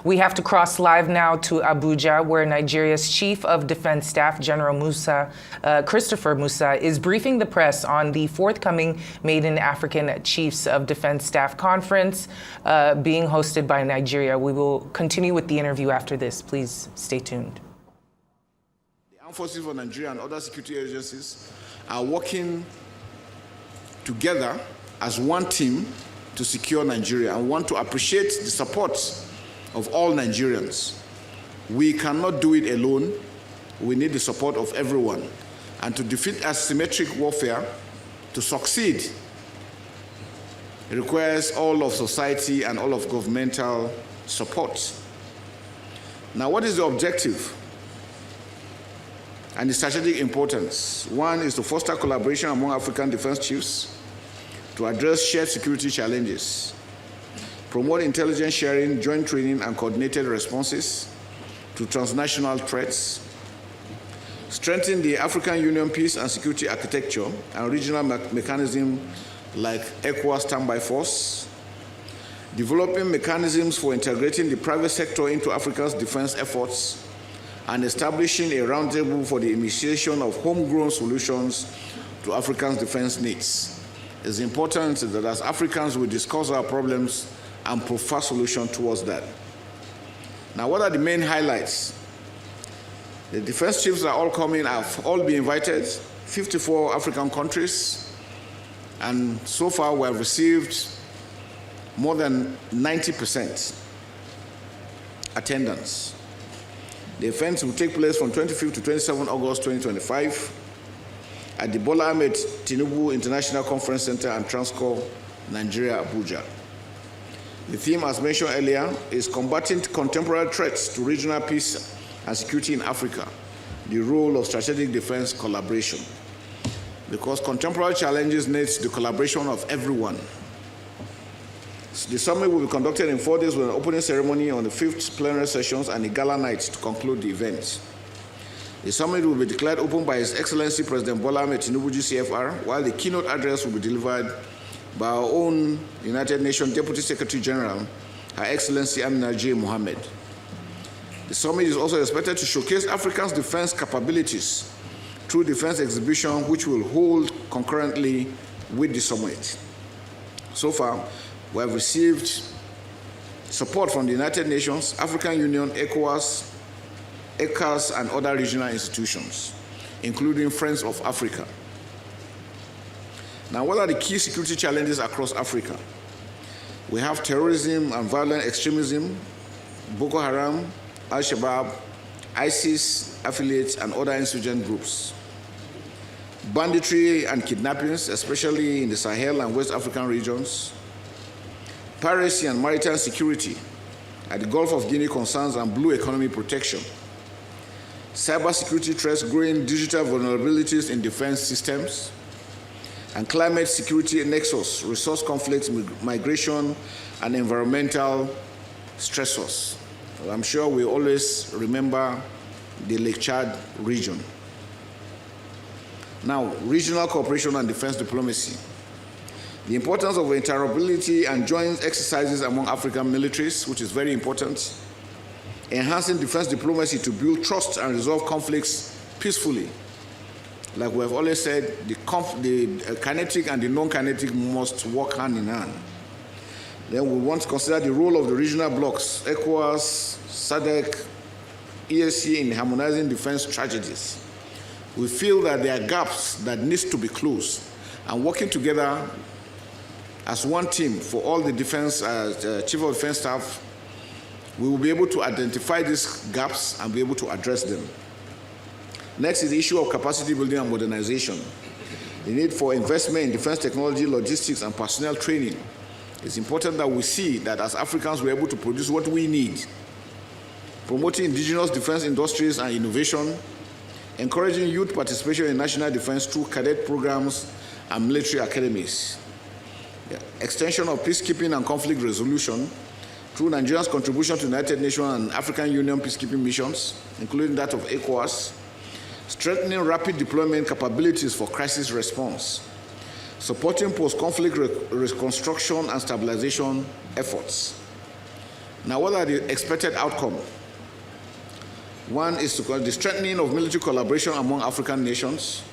We have to cross live now to Abuja, where Nigeria's Chief of Defense Staff, General Christopher Musa, is briefing the press on the forthcoming Maiden African Chiefs of Defense Staff Conference being hosted by Nigeria. We will continue with the interview after this. Please stay tuned. The Armed Forces of Nigeria and other security agencies are working together as one team to secure Nigeria, and want to appreciate the support of all Nigerians. We cannot do it alone. We need the support of everyone. And to defeat asymmetric warfare, to succeed, it requires all of society and all of governmental support. Now, what is the objective and the strategic importance? One is to foster collaboration among African defense chiefs to address shared security challenges, promote intelligence sharing, joint training, and coordinated responses to transnational threats, strengthen the African Union peace and security architecture and regional mechanisms like ECOWAS standby force, developing mechanisms for integrating the private sector into Africa's defense efforts, and establishing a roundtable for the initiation of homegrown solutions to Africans' defense needs. It's important that as Africans we discuss our problems and prefer solutions towards that. Now, what are the main highlights? The defense chiefs are all coming, have all been invited, 54 African countries, and so far we have received more than 90% attendance. The event will take place from 25th to 27 August 2025 at the Bola Ahmed Tinubu International Conference Center and Transcorp, Nigeria, Abuja. The theme, as mentioned earlier, is combating contemporary threats to regional peace and security in Africa, the role of strategic defense collaboration. Because contemporary challenges need the collaboration of everyone. The summit will be conducted in 4 days with an opening ceremony on the 5th plenary sessions and a gala night to conclude the event. The summit will be declared open by His Excellency President Bola Ahmed Tinubu GCFR, while the keynote address will be delivered by our own United Nations Deputy Secretary General, Her Excellency Amina J. Mohammed. The summit is also expected to showcase Africa's defense capabilities through defense exhibition, which will hold concurrently with the summit. So far, we have received support from the United Nations, African Union, ECOWAS, ECAS, and other regional institutions, including Friends of Africa. Now, what are the key security challenges across Africa? We have terrorism and violent extremism, Boko Haram, Al-Shabaab, ISIS affiliates, and other insurgent groups. Banditry and kidnappings, especially in the Sahel and West African regions. Piracy and maritime security at the Gulf of Guinea concerns and blue economy protection. Cybersecurity threats, growing digital vulnerabilities in defense systems, and climate security nexus, resource conflicts, migration, and environmental stressors. Well, I'm sure we always remember the Lake Chad region. Now, regional cooperation and defense diplomacy. The importance of interoperability and joint exercises among African militaries, which is very important. Enhancing defense diplomacy to build trust and resolve conflicts peacefully. Like we have always said, the kinetic and the non-kinetic must work hand in hand. Then we want to consider the role of the regional blocs, ECOWAS, SADC, EAC in harmonizing defense strategies. We feel that there are gaps that need to be closed, and working together as one team for all the defense, chief of defense staff, we will be able to identify these gaps and be able to address them. Next is the issue of capacity building and modernization. The need for investment in defense technology, logistics, and personnel training. It's important that we see that as Africans we're able to produce what we need. Promoting indigenous defense industries and innovation, encouraging youth participation in national defense through cadet programs and military academies. Extension of peacekeeping and conflict resolution through Nigeria's contribution to United Nations and African Union peacekeeping missions, including that of ECOWAS, strengthening rapid deployment capabilities for crisis response, supporting post-conflict reconstruction and stabilization efforts, Now, what are the expected outcomes? One is to the strengthening of military collaboration among African nations,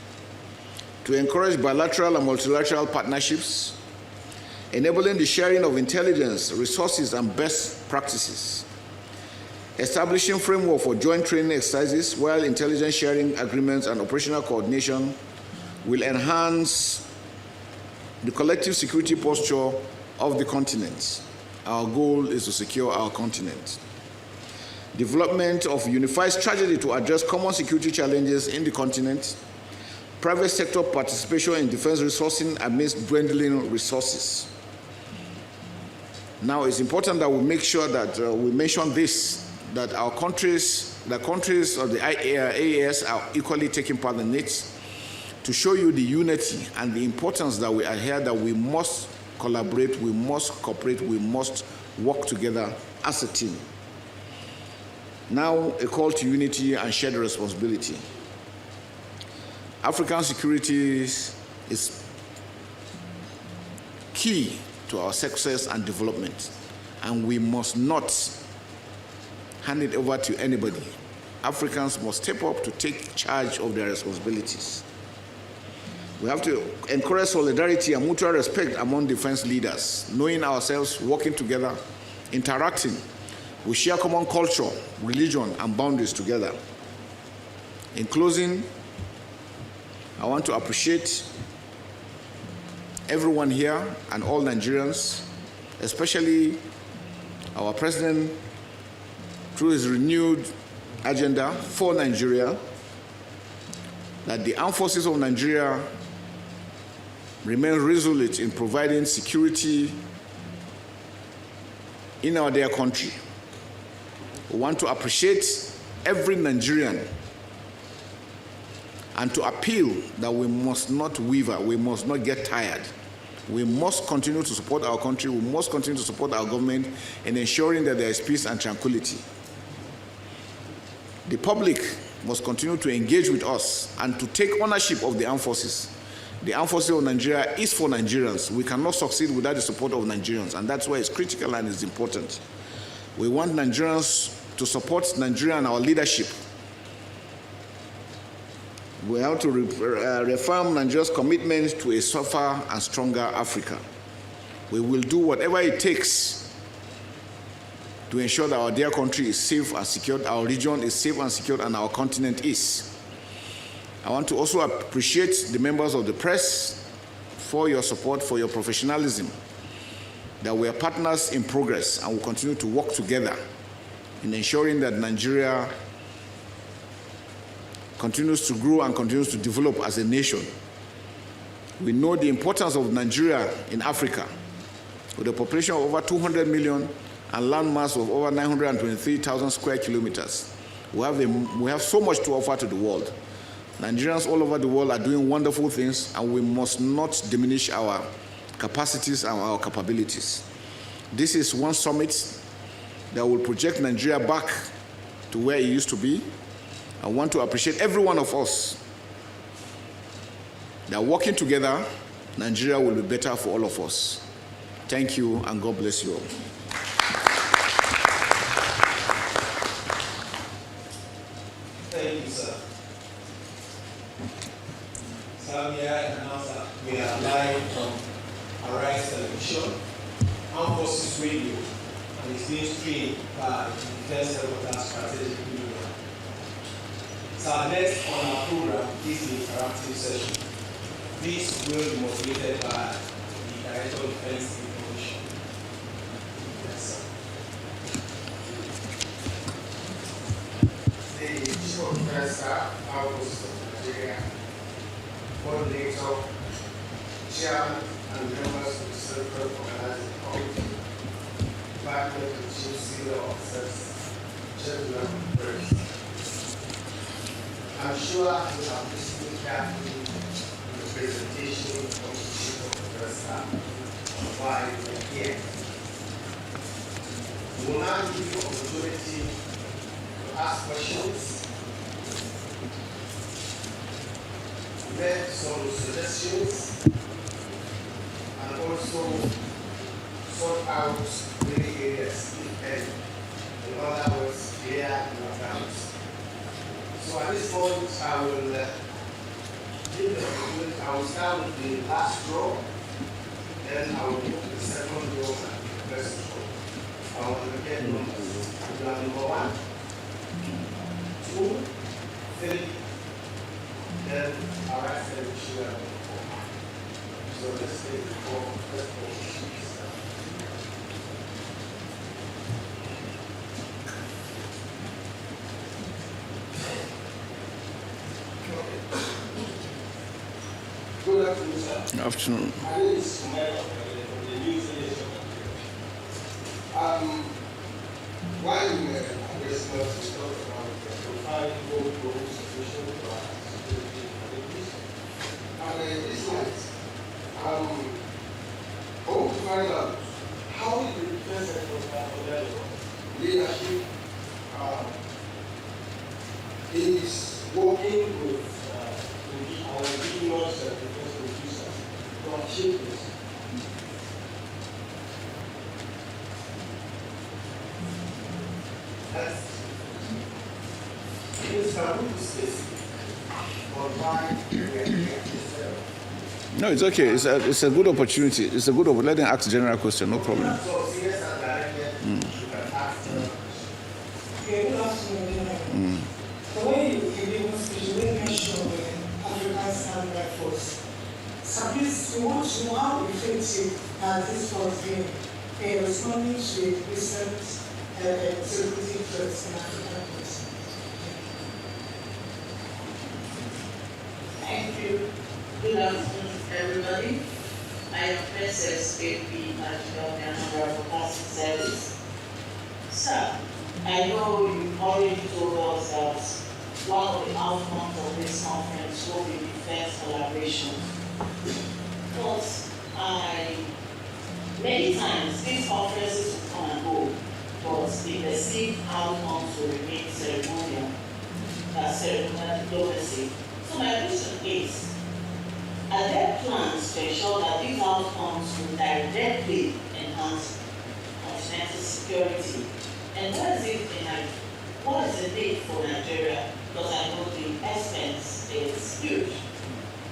to encourage bilateral and multilateral partnerships, enabling the sharing of intelligence, resources, and best practices, establishing framework for joint training exercises, while intelligence sharing agreements and operational coordination will enhance the collective security posture of the continent. Our goal is to secure our continent. Development of unified strategy to address common security challenges in the continent. Private sector participation in defense resourcing amidst dwindling resources. Now, it's important that we make sure that we mention this, that our countries, the countries of the AES are equally taking part in it, to show you the unity and the importance that we adhere, that we must collaborate, we must cooperate, we must work together as a team. Now, a call to unity and shared responsibility. African security is key to our success and development, and we must not hand it over to anybody. Africans must step up to take charge of their responsibilities. We have to encourage solidarity and mutual respect among defense leaders, knowing ourselves, working together, interacting. We share common culture, religion, and boundaries together. In closing, I want to appreciate everyone here and all Nigerians, especially our president, through his renewed agenda for Nigeria, that the armed forces of Nigeria remain resolute in providing security in our dear country. We want to appreciate every Nigerian and to appeal that we must not waver, we must not get tired. We must continue to support our country, we must continue to support our government in ensuring that there is peace and tranquility. The public must continue to engage with us and to take ownership of the armed forces. The armed forces of Nigeria is for Nigerians. We cannot succeed without the support of Nigerians, and that's why it's critical and it's important. We want Nigerians to support Nigeria and our leadership. We have to reaffirm Nigeria's commitment to a safer and stronger Africa. We will do whatever it takes to ensure that our dear country is safe and secured, our region is safe and secured, and our continent is. I want to also appreciate the members of the press for your support, for your professionalism, that we are partners in progress and will continue to work together in ensuring that Nigeria continues to grow and continues to develop as a nation. We know the importance of Nigeria in Africa, with a population of over 200 million and land mass of over 923,000 square kilometers. We have so much to offer to the world. Nigerians all over the world are doing wonderful things, and we must not diminish our capacities and our capabilities. This is one summit that will project Nigeria back to where it used to be. I want to appreciate every one of us that working together, Nigeria will be better for all of us. Thank you, and God bless you all. Thank you, sir. So may I announce that we are live from Arise Television, Armed Forces Radio, and it's being streamed by the Defense Headquarters Strategic Media. So next on our program is the interactive session. This will be moderated by the Director of Defense Information. Yes, sir. The Chief of Defense Staff, Armed Forces of Nigeria, Coordinator, Chairman, and members of the Central Organizing Committee, Department of Chief Civil Officers, Chairman of the Press. I'm sure you have listened carefully to the presentation from the Chief of Defense Staff on why we are here. We will now give you opportunity to ask questions, make some suggestions, and also sort out many areas if any. in other words, clear your grounds. So at this point, I will start with the last draw, then I will move to the second draw and the first draw. I want to get numbers. You are number 1, 2, 3, then our right side will show up. So let's take the 4, first position. Good afternoon, sir. Good afternoon. My name is Kumero from the New Zealand. Why we were addressing us to talk about the profiling goal goals sufficient for our security capabilities. And this night, I want to find out how the defense sector leadership is working with our Indigenous defense producers to achieve this. It is taboo to specific on why we are here. No, it's okay. It's a good opportunity. It's a good opportunity. Let them ask a general question. No problem. So, serious and directed, you can ask the Good afternoon. The way you gave us the mention of the African Standby Force, Sabis, we want to know how effective has this force been in responding to recent security threats in African countries. Thank you. Good afternoon, everybody. I am Princess AP National Broadcasting Service. Sir, I know you already told us that one of the outcomes of this conference will be defense collaboration. But many times these conferences will come and go, but the perceived outcomes will remain ceremonial diplomacy. So my question is, are there plans to ensure that these outcomes will directly enhance continental security? And what is the need for Nigeria? Because I know the expense is huge.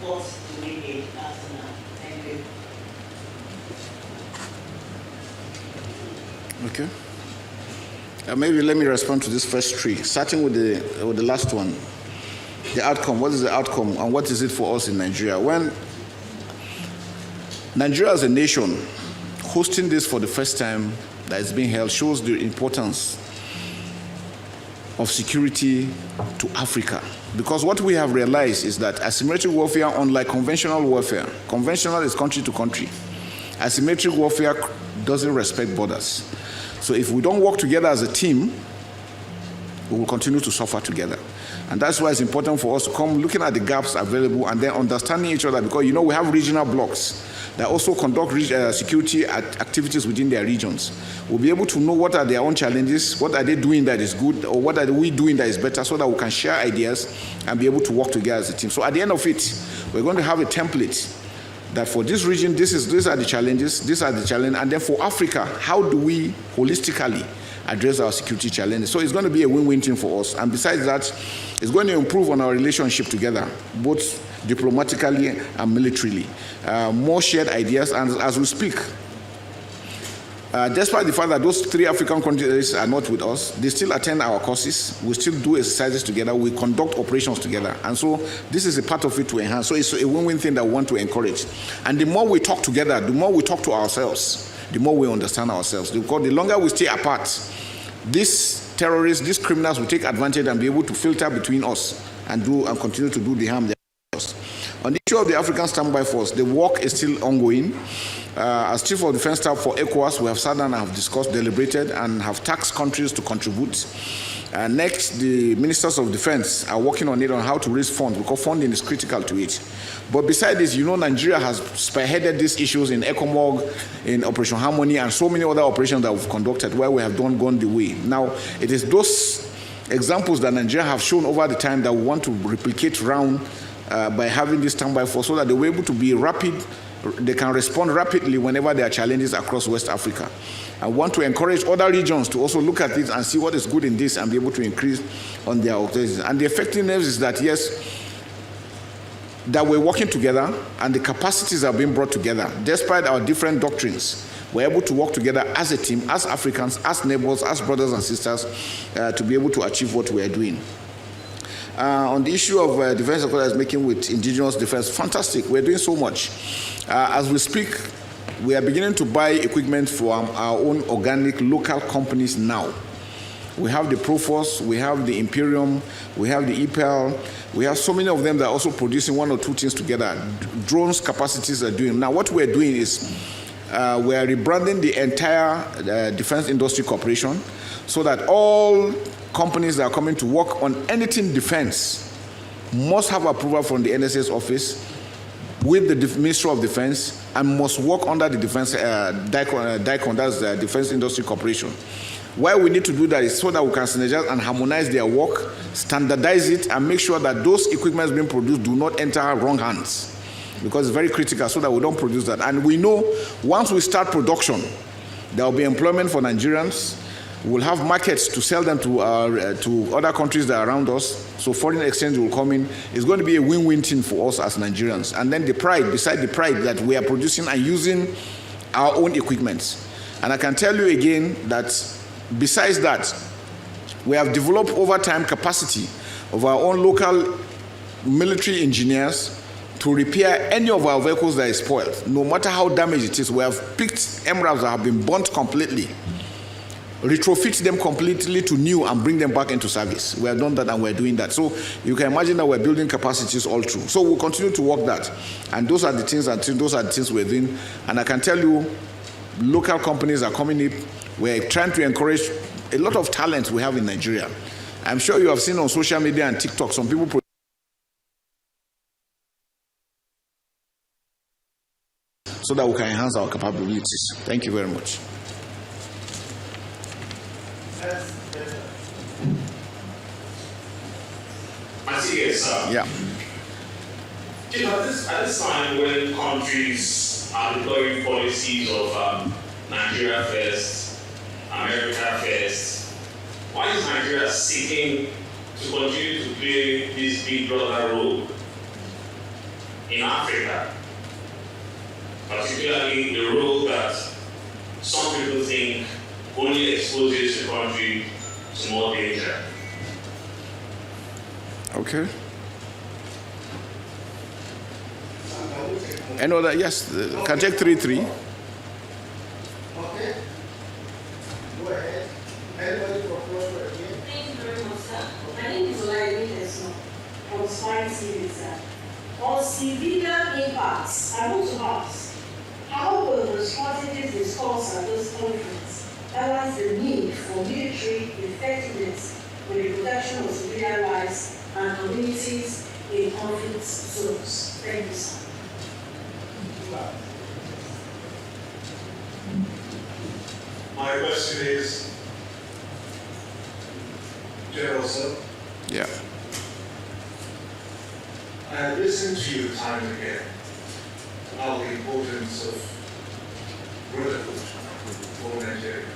What do we need after now? Thank you. Okay. Maybe let me respond to this first three, starting with the last one. The outcome. What is the outcome, and what is it for us in Nigeria? When Nigeria as a nation hosting this for the first time that is being held shows the importance of security to Africa. Because what we have realized is that asymmetric warfare, unlike conventional warfare, conventional is country to country. Asymmetric warfare doesn't respect borders. So if we don't work together as a team, we will continue to suffer together. And that's why it's important for us to come looking at the gaps available and then understanding each other, because we have regional blocks that also conduct security activities within their regions. We'll be able to know what are their own challenges, what are they doing that is good, or what are we doing that is better, so that we can share ideas and be able to work together as a team. So at the end of it, we're going to have a template that for this region, these are the challenges, and then for Africa, how do we holistically address our security challenges? So it's going to be a win-win thing for us. And besides that, it's going to improve on our relationship together, both diplomatically and militarily. More shared ideas, and as we speak, despite the fact that those 3 African countries are not with us, they still attend our courses, we still do exercises together, we conduct operations together. And so this is a part of it to enhance. So it's a win-win thing that we want to encourage. And the more we talk together, the more we talk to ourselves, the more we understand ourselves. Because the longer we stay apart, these terrorists, these criminals will take advantage and be able to filter between us and continue to do the harm they do us. On the issue of the African Standby Force, the work is still ongoing. As Chief of Defense Staff for ECOWAS, we have sat down and have discussed, deliberated, and have tasked countries to contribute. Next, the Ministers of Defense are working on it, on how to raise funds, because funding is critical to it. But besides this, Nigeria has spearheaded these issues in ECOMOG, in Operation Harmony, and so many other operations that we've conducted where we have gone the way. Now, it is those examples that Nigeria have shown over the time that we want to replicate around by having this standby force, so that they were able to be rapid they can respond rapidly whenever there are challenges across West Africa. I want to encourage other regions to also look at it and see what is good in this and be able to increase on their organizations. And the effectiveness is that, yes, that we're working together and the capacities are being brought together. Despite our different doctrines, we're able to work together as a team, as Africans, as neighbors, as brothers and sisters, to be able to achieve what we are doing. On the issue of defense that is making with indigenous defense, fantastic. We're doing so much. As we speak, we are beginning to buy equipment from our own organic local companies now. We have the Proforce, we have the Imperium, we have the EPEL. We have so many of them that are also producing one or two things together. Drones capacities are doing. Now what we're doing is we are rebranding the entire Defense Industry Corporation so that all companies that are coming to work on anything defense must have approval from the NSA's office with the Ministry of Defense and must work under the Defense DICON, that's the Defense Industry Corporation. Why we need to do that is so that we can synergize and harmonize their work, standardize it, and make sure that those equipments being produced do not enter wrong hands, because it's very critical so that we don't produce that. And we know once we start production, there will be employment for Nigerians. We'll have markets to sell them to other countries that are around us, so foreign exchange will come in. It's going to be a win-win thing for us as Nigerians. And then the pride, beside the pride that we are producing and using our own equipment. And I can tell you again that besides that, we have developed over time capacity of our own local military engineers to repair any of our vehicles that is spoiled, no matter how damaged it is. We have picked MRAPs that have been burnt completely, retrofit them completely to new and bring them back into service. We have done that and we're doing that. So you can imagine that we're building capacities all through. So we'll continue to work that. And those are the things we're doing. And I can tell you, local companies are coming in. We're trying to encourage a lot of talent we have in Nigeria. I'm sure you have seen on social media and TikTok, some people so that we can enhance our capabilities. Thank you very much. I see it, sir. Yeah. You know, at this time when countries are deploying policies of Nigeria first, America first, why is Nigeria seeking to continue to play this big brother role in Africa? Particularly the role that some people think only exposes the country to more danger. Okay. I know that, yes, can take 3-3. Okay. Go ahead. Anybody propose for again? Thank you very much, sir. My name is Olaide. I was fine seeing sir. On civilian impacts, I want to ask, how will the strategies discussed at this conference balance the need for military effectiveness with the protection of civilian lives and communities in conflict zones? Thank you, sir. My question is, General Sir, Yeah. I have listened to you time and again about the importance of brotherhood for Nigeria,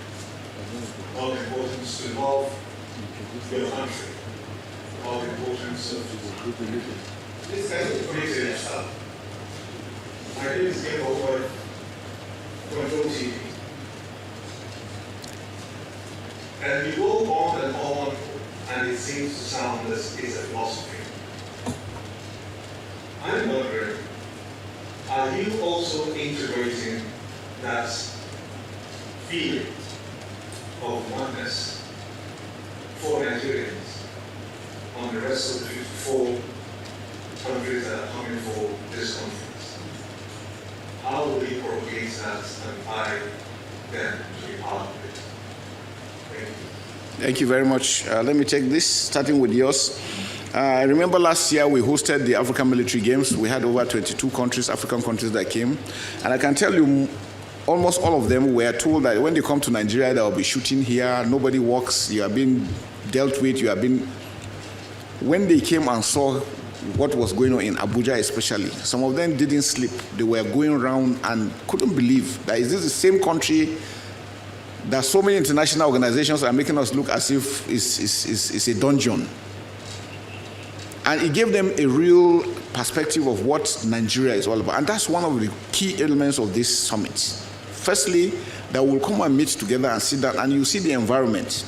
about the importance to love your country, about the importance of this kind of great My name is Ken Over Control TV. And we go on, and it seems to sound as is a philosophy. I'm wondering, are you also integrating that feeling of oneness for Nigerians on the rest of the 54 countries that are coming for this conference? How will we propagate that and invite them to be part of it? Thank you. Thank you very much. Let me take this, starting with yours. I remember last year we hosted the African Military Games. We had over 22 countries, African countries that came. And I can tell you, almost all of them were told that when they come to Nigeria, there will be shooting here, nobody walks, you are being dealt with, you are being... When they came and saw what was going on in Abuja especially. Some of them didn't sleep. They were going around and couldn't believe that is this the same country that so many international organizations are making us look as if it's a dungeon. And it gave them a real perspective of what Nigeria is all about. And that's one of the key elements of this summit. Firstly, that we'll come and meet together and sit down and you see the environment.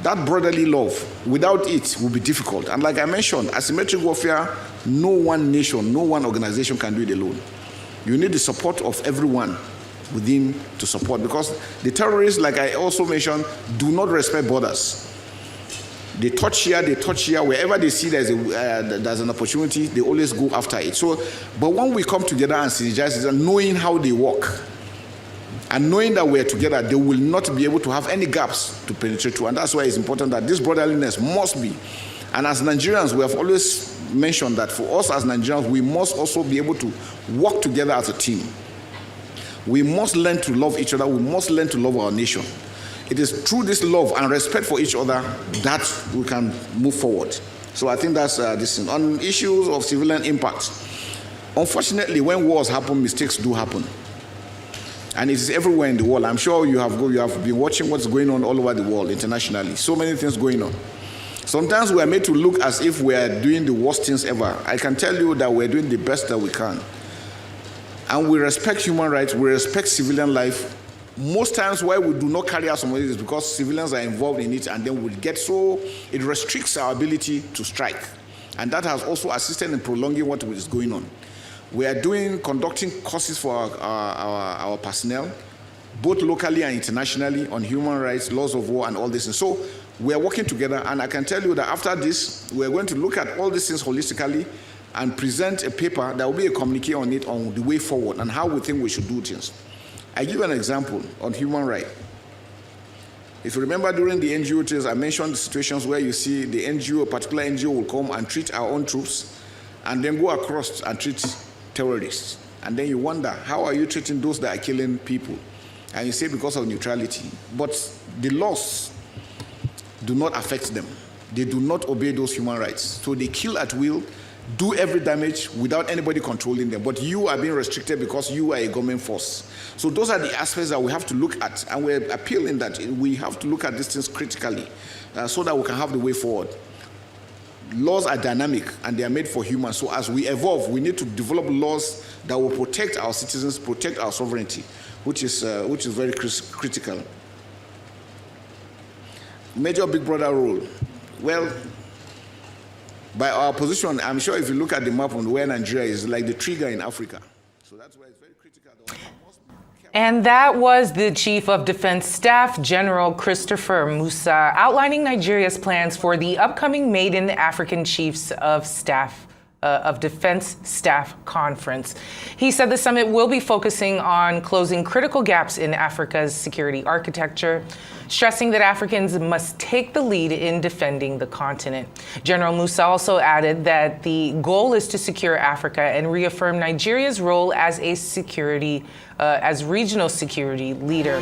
That brotherly love, without it, will be difficult. And like I mentioned, asymmetric warfare, no one nation, no one organization can do it alone. You need the support of everyone within to support, because the terrorists, like I also mentioned, do not respect borders. They touch here, wherever they see there's an opportunity, they always go after it. So, but when we come together and synergize, knowing how they work, and knowing that we're together, they will not be able to have any gaps to penetrate through. And that's why it's important that this brotherliness must be. And as Nigerians, we have always mentioned that for us as Nigerians, we must also be able to work together as a team. We must learn to love each other. We must learn to love our nation. It is through this love and respect for each other that we can move forward. So I think that's this thing. On issues of civilian impact, unfortunately, when wars happen, mistakes do happen. And it is everywhere in the world. I'm sure you have been watching what's going on all over the world internationally. So many things going on. Sometimes we are made to look as if we are doing the worst things ever. I can tell you that we're doing the best that we can. And we respect human rights, we respect civilian life. Most times why we do not carry out some of this is because civilians are involved in it, and then we get so, it restricts our ability to strike. And that has also assisted in prolonging what is going on. We are conducting courses for our personnel, both locally and internationally, on human rights, laws of war, and all this. And so we are working together, and I can tell you that after this, we are going to look at all these things holistically and present a paper that will be a communique on it, on the way forward and how we think we should do things. I give an example on human rights. If you remember during the NGO days, I mentioned the situations where you see the NGO, a particular NGO will come and treat our own troops and then go across and treat terrorists. And then you wonder, how are you treating those that are killing people? And you say because of neutrality. But the laws do not affect them. They do not obey those human rights. So they kill at will, do every damage without anybody controlling them. But you are being restricted because you are a government force. So those are the aspects that we have to look at. And we're appealing that we have to look at these things critically so that we can have the way forward. Laws are dynamic and they are made for humans. So as we evolve, we need to develop laws that will protect our citizens, protect our sovereignty, which is very critical. Major Big Brother role. Well, by our position, I'm sure if you look at the map on where Nigeria is, like the trigger in Africa. So that's why it's very critical. And that was the Chief of Defense Staff, General Christopher Musa, outlining Nigeria's plans for the upcoming Maiden African Chiefs of Staff of Defense Staff Conference. He said the summit will be focusing on closing critical gaps in Africa's security architecture, stressing that Africans must take the lead in defending the continent. General Musa also added that the goal is to secure Africa and reaffirm Nigeria's role as a regional security leader.